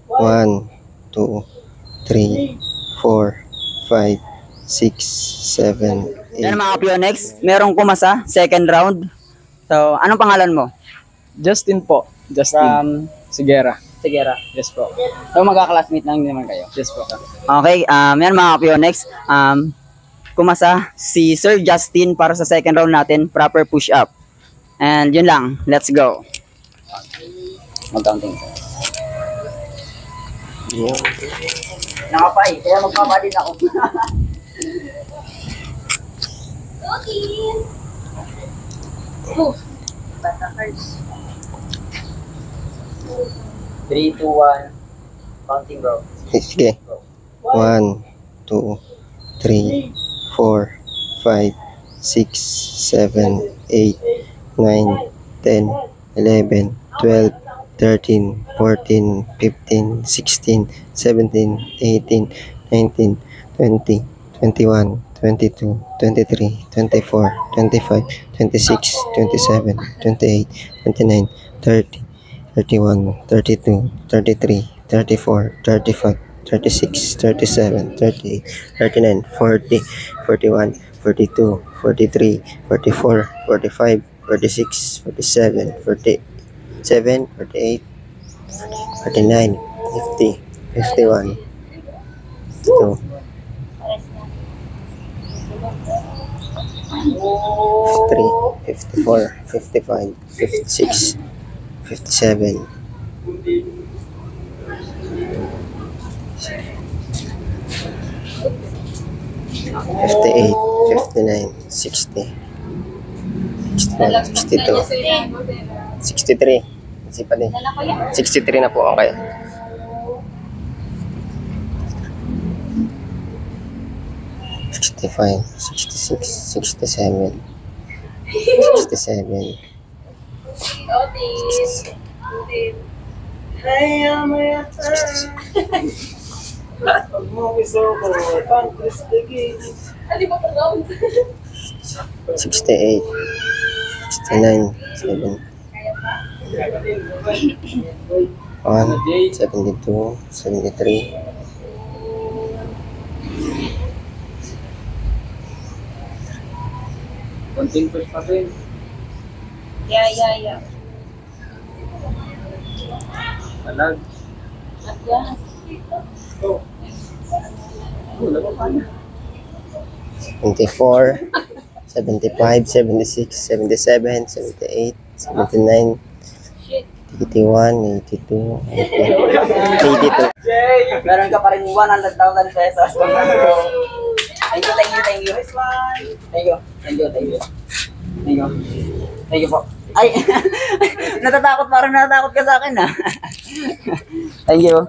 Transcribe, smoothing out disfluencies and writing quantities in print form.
1, 2, 3, 4, 5, 6, 7, 8. Yan mga Pionex, merong pumasa, second round. So, anong pangalan mo? Justin po. Justin. Sigera. Sigera. Yes po. So, magka-classmate lang naman kayo. Yes po. Okay, yan mga Pionex. Kumasa si Sir Justin para sa second round natin, proper push-up. And yun lang, let's go. Mag-counting. Yeah. Nakapay, kaya magpapadin ako. Three, two, one. Counting, bro. Sige. 1, 2, 3, 4, 5, 6, 7, 8, 9, 10, 11, 12, 13, 14, 15, 16, 17, 18, 19, 20, 21, 22, 23, 24, 25, 26, 27, 28, 29, 30, 31, 32, 33, 34, 35, 36, 37, 38, 39, 40, 41, 42, 43, 44, 45, 46, 47, 47, 48, 49, 50, 51, 52, 53, 54, 55, 56, 57, 58, 59, 60, 61, 62, 63. Kasi pa din. 63 na po ako kayo. 65, 66, 67, 67, 68, 69, 7, 1, 72, 73, 1 push pa rin. Yeah. Talag. Wala pa pa. 74, 75, 76, 77, 78, 79, 81, 82, 82. Meron ka pa rin 100,000 pesos. Thank you. Thank you po. Ay, natatakot ka sa akin ah. Thank you.